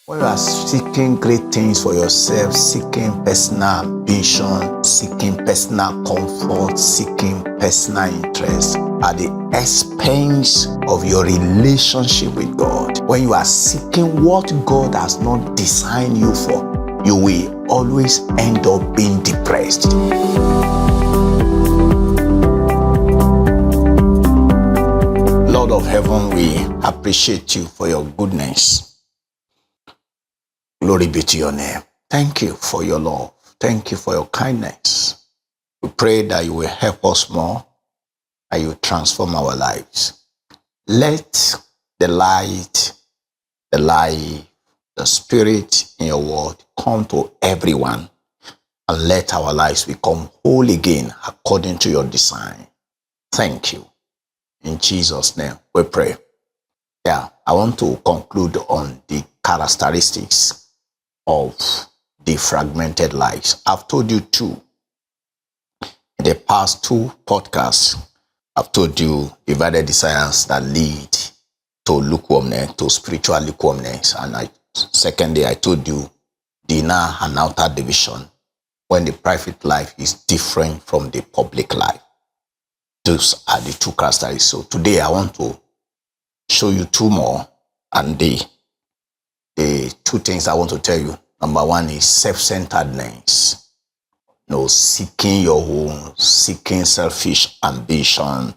When you are seeking great things for yourself, seeking personal ambition, seeking personal comfort, seeking personal interest at the expense of your relationship with God, when you are seeking what God has not designed you for, you will always end up being depressed. Lord of heaven, we appreciate you for your goodness. Glory be to your name. Thank you for your love. Thank you for your kindness. We pray that you will help us more and you transform our lives. Let the light, the life, the spirit in your word come to everyone and let our lives become whole again according to your design. Thank you. In Jesus' name we pray. I want to conclude on the characteristics of the fragmented lives. I've told you two. In the past two podcasts, I've told you divided desires that lead to lukewarmness, to spiritual lukewarmness. And secondly, I told you the inner and outer division, when the private life is different from the public life. Those are the two characteristics. So today I want to show you two more, and the two things I want to tell you. Number one is self-centeredness. Seeking your own, seeking selfish ambition,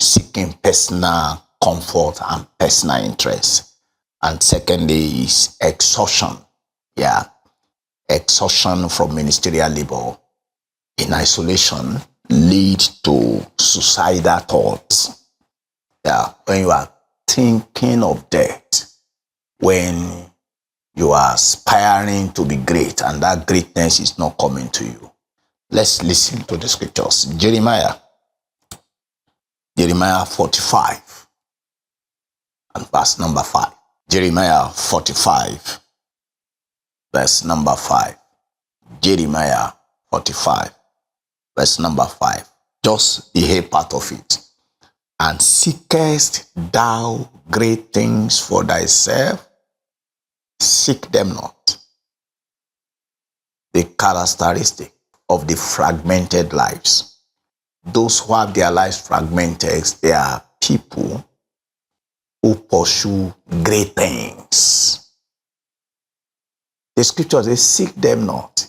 seeking personal comfort and personal interest. And secondly is exhaustion. Exhaustion from ministerial labor in isolation lead to suicidal thoughts. When you are thinking of death, when you are aspiring to be great and that greatness is not coming to you. Let's listen to the scriptures. Jeremiah 45 and verse number 5. Jeremiah 45 verse number 5. Jeremiah 45 verse number 5. Just the A part of it. And seekest thou great things for thyself? Seek them not. The characteristic of the fragmented lives. Those who have their lives fragmented, they are people who pursue great things. The scriptures say, seek them not.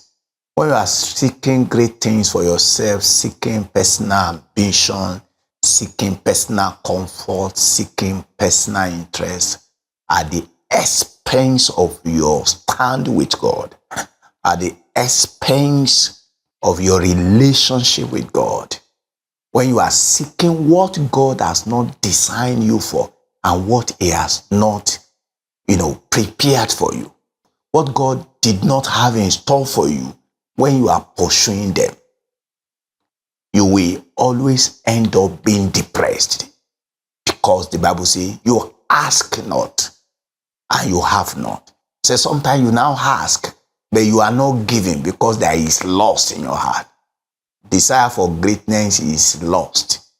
When you are seeking great things for yourself, seeking personal ambition, seeking personal comfort, seeking personal interest at the expense of your stand with God, at the expense of your relationship with God, when you are seeking what God has not designed you for and what He has not, prepared for you, what God did not have in store for you, when you are pursuing them, you will always end up being depressed, because the Bible says you ask not and you have not. So sometimes you now ask, but you are not giving because there is lust in your heart. Desire for greatness is lust.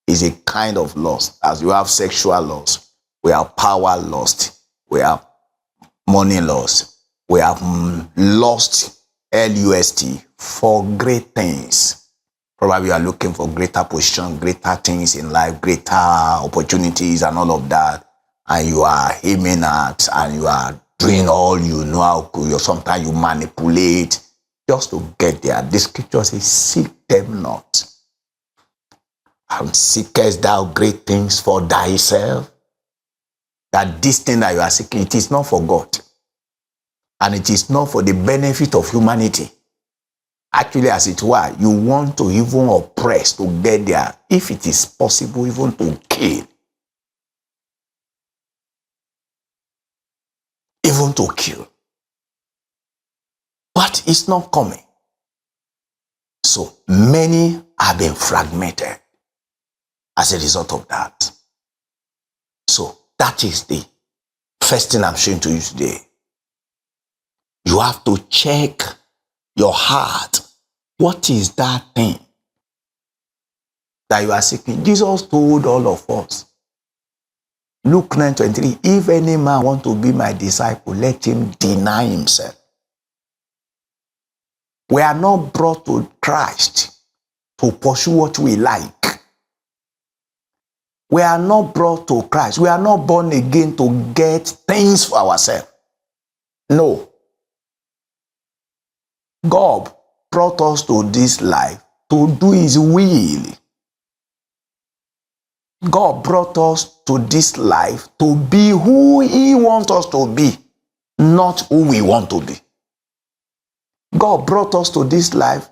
It's a kind of lust. As you have sexual lust, we have power lust, we have money lust, we have lust, L-U-S-T, for great things. Probably you are looking for greater position, greater things in life, greater opportunities and all of that. And you are aiming at, and you are doing all you know how to. Sometimes you manipulate just to get there. The scripture says, seek them not. And seekest thou great things for thyself? That this thing that you are seeking, it is not for God. And it is not for the benefit of humanity. Actually, as it were, you want to even oppress to get there, if it is possible, even to kill. Even to kill. But it's not coming. So many have been fragmented as a result of that. So that is the first thing I'm showing to you today. You have to check your heart. What is that thing that you are seeking? Jesus told all of us Luke 9:23, if any man want to be my disciple, let him deny himself. We are not brought to Christ to pursue what we like. We are not brought to Christ. We are not born again to get things for ourselves. No. God brought us to this life to do his will. God brought us to this life to be who he wants us to be, not who we want to be. God brought us to this life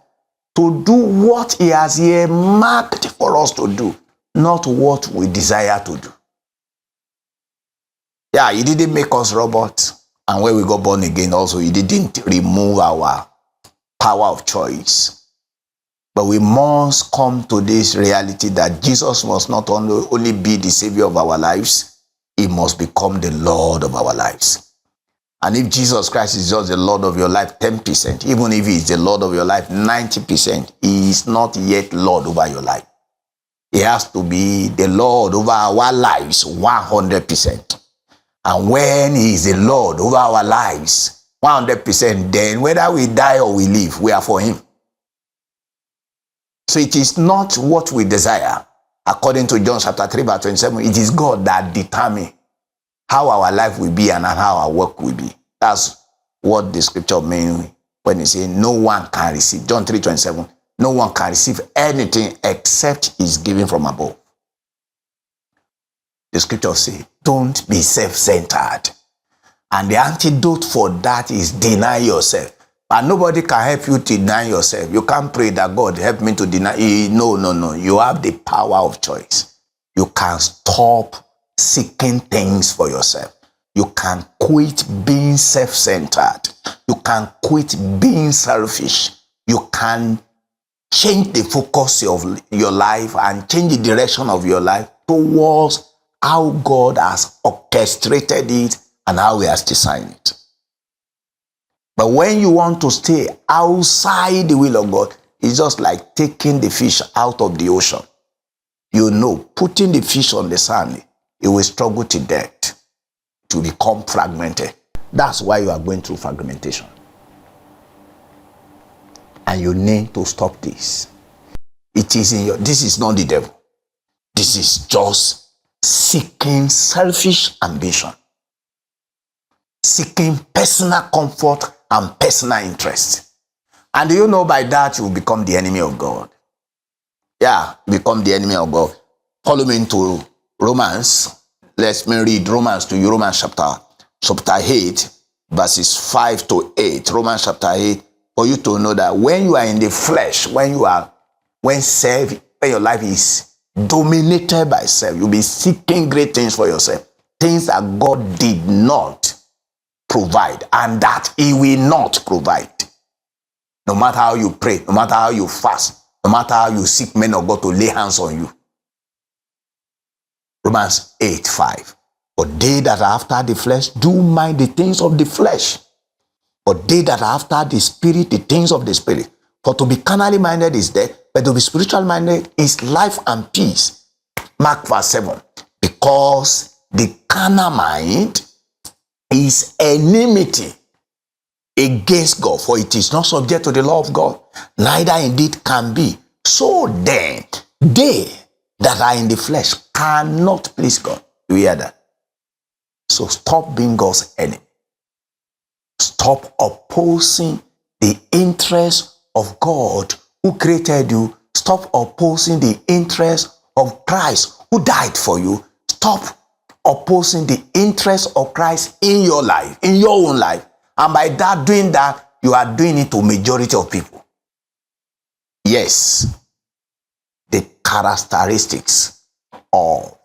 to do what he has earmarked for us to do, not what we desire to do. Yeah, he didn't make us robots. And when we got born again also, he didn't remove our power of choice. But we must come to this reality that Jesus must not only be the Savior of our lives, he must become the Lord of our lives. And if Jesus Christ is just the Lord of your life 10%, even if he is the Lord of your life 90%, he is not yet Lord over your life. He has to be the Lord over our lives 100%. And when he is the Lord over our lives 100%, then whether we die or we live, we are for him. So it is not what we desire. According to John chapter 3 verse 27, it is God that determines how our life will be and how our work will be. That's what the scripture means when it says no one can receive. John 3:27, no one can receive anything except is given from above. The scripture says, don't be self-centered. And the antidote for that is deny yourself. But nobody can help you to deny yourself. You can't pray that God help me to deny. No. You have the power of choice. You can stop seeking things for yourself. You can quit being self-centered. You can quit being selfish. You can change the focus of your life and change the direction of your life towards how God has orchestrated it and how he has designed it. But when you want to stay outside the will of God, it's just like taking the fish out of the ocean. You know, putting the fish on the sand, it will struggle to death, to become fragmented. That's why you are going through fragmentation. And you need to stop this. It is in your, this is not the devil. This is just seeking selfish ambition, seeking personal comfort and personal interest. And do you know by that you will become the enemy of God? Yeah, become the enemy of God. Follow me into Romans. Let me read Romans to you. Romans chapter 8, verses 5 to 8. Romans chapter 8, for you to know that when you are in the flesh, when your life is dominated by self, you'll be seeking great things for yourself. Things that God did not provide and that he will not provide. No matter how you pray, no matter how you fast, no matter how you seek men of God to lay hands on you. Romans 8:5. But they that are after the flesh do mind the things of the flesh. But they that are after the spirit, the things of the spirit. For to be carnally minded is death, but to be spiritual minded is life and peace. Mark verse 7. Because the carnal mind is enmity against God, for it is not subject to the law of God, neither indeed can be. So then, they that are in the flesh cannot please God. You hear that? So stop being God's enemy. Stop opposing the interest of God who created you. Stop opposing the interest of Christ who died for you. Stop opposing the interest of Christ in your life, in your own life. And by that, doing that, you are doing it to majority of people. Yes, the characteristics of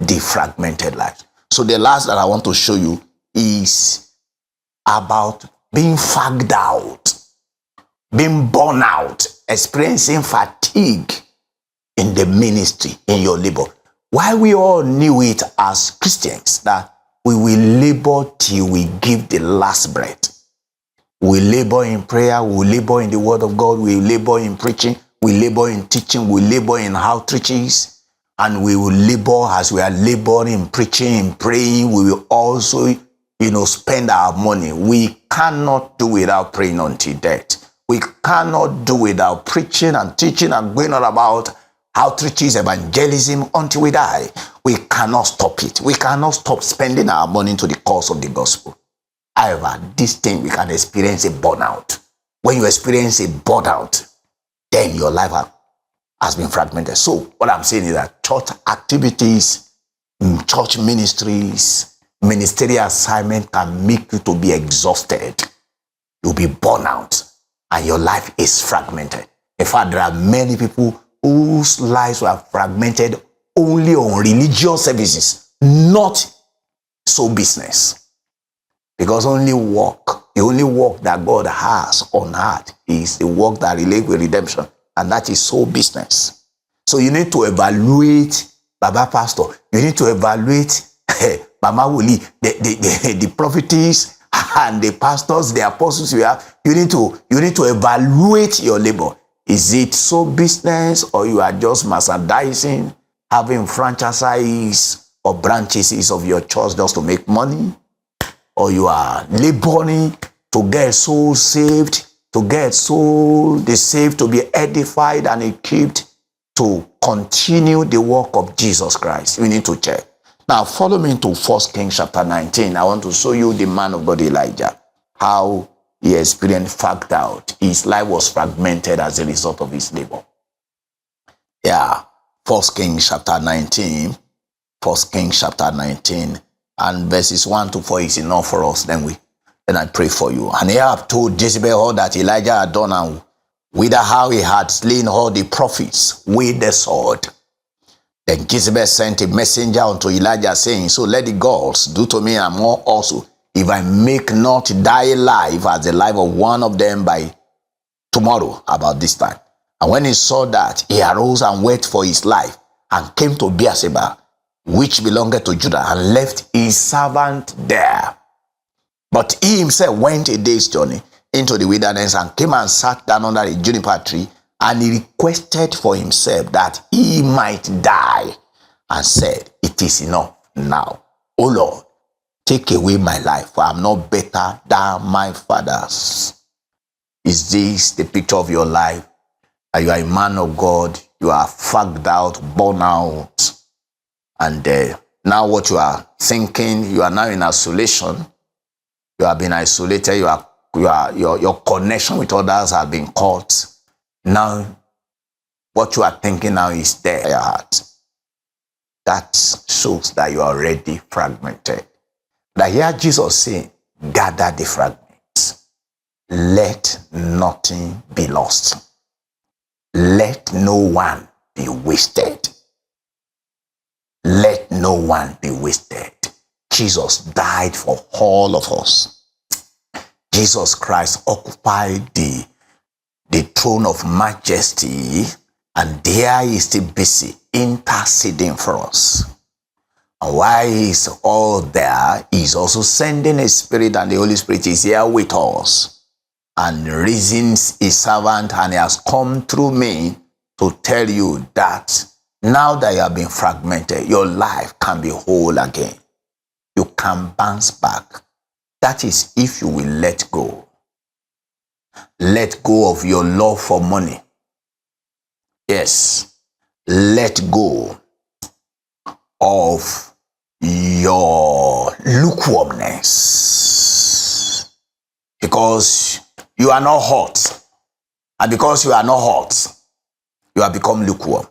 the fragmented life. So the last that I want to show you is about being fagged out, being burnt out, experiencing fatigue in the ministry, in your labor. Why we all knew it as Christians, that we will labor till we give the last breath. We labor in prayer, we labor in the word of God, we labor in preaching, we labor in teaching, we labor in outreaches, And we will labor as we are laboring, preaching, praying. We will also, spend our money. We cannot do without praying until death. We cannot do without preaching and teaching and going on about outreaches, evangelism until we die. We cannot stop it. We cannot stop spending our money to the cause of the gospel. However, this thing we can experience a burnout. When you experience a burnout, then your life has been fragmented. So what I'm saying is that church activities, church ministries, ministerial assignment can make you to be exhausted. You'll be burnt out and your life is fragmented. In fact, there are many people whose lives were fragmented only on religious services, not so business. Because the only work that God has on earth is the work that relates with redemption, and that is soul business. So you need to evaluate Baba Pastor. You need to evaluate Mama Wuli, the prophetess and the pastors, the apostles you have. You need to evaluate your labor. Is it soul business, or you are just merchandising, having franchises or branches of your church just to make money? Or you are laboring to get souls saved, to get the saved to be edified and equipped to continue the work of Jesus Christ. You need to check. Now follow me to 1 Kings chapter 19. I want to show you the man of God Elijah, how he experienced fact out. His life was fragmented as a result of his labor. 1 Kings chapter 19. 1 Kings chapter 19. And verses 1 to 4 is enough for us. Then I pray for you. And Ahab told Jezebel all that Elijah had done, and whither how he had slain all the prophets with the sword. Then Jezebel sent a messenger unto Elijah, saying, so let the gods do to me and more also, if I make not thy life as the life of one of them by tomorrow about this time. And when he saw that, he arose and wept for his life, and came to Beersheba, which belonged to Judah, and left his servant there. But he himself went a day's journey into the wilderness, and came and sat down under a juniper tree, and he requested for himself that he might die, and said, it is enough now. O Lord, take away my life, for I am not better than my fathers. Is this the picture of your life? That you are a man of God, you are fagged out, born out, and now what you are thinking, you are now in isolation. You have been isolated. Your connection with others has been cut. Now, what you are thinking now is there in your heart. That shows that you are already fragmented. But here Jesus saying, gather the fragments. Let nothing be lost. Let no one be wasted. Let no one be wasted. Jesus died for all of us. Jesus Christ occupied the throne of majesty, and there he is still busy interceding for us. And while he's all there, he's also sending his spirit, and the Holy Spirit is here with us and reasons his servant, and he has come through me to tell you that now that you have been fragmented, your life can be whole again. You can bounce back. That is if you will let go. Let go of your love for money. Yes. Let go of your lukewarmness. Because you are not hot. And because you are not hot, you have become lukewarm.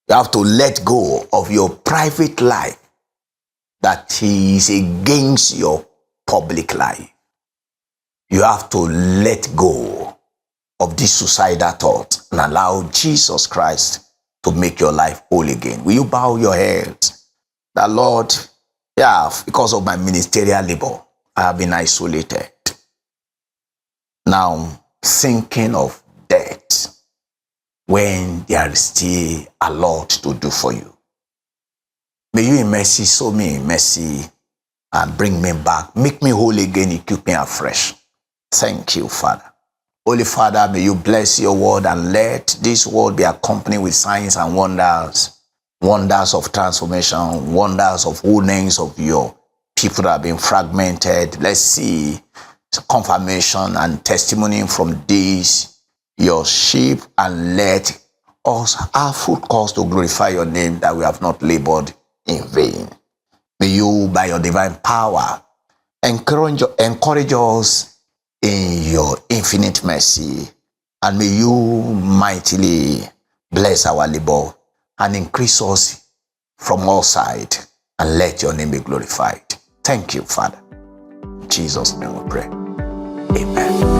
You have to let go of your private life that is against your public life. You have to let go of this suicidal thought and allow Jesus Christ to make your life whole again. Will you bow your head? That Lord, because of my ministerial labor, I have been isolated. Now, thinking of death when there is still a lot to do for you. May you in mercy show me in mercy and bring me back. Make me whole again, equip me afresh. Thank you, Father. Holy Father, may you bless your word and let this word be accompanied with signs and wonders wonders of transformation, wonders of wholeness of your people that have been fragmented. Let's see confirmation and testimony from this, your sheep, and let us have full cause to glorify your name, that we have not labored in vain. May you, by your divine power, encourage us in your infinite mercy, and may you mightily bless our labor and increase us from all sides, and let your name be glorified. Thank you, Father. In Jesus' name we pray. Amen.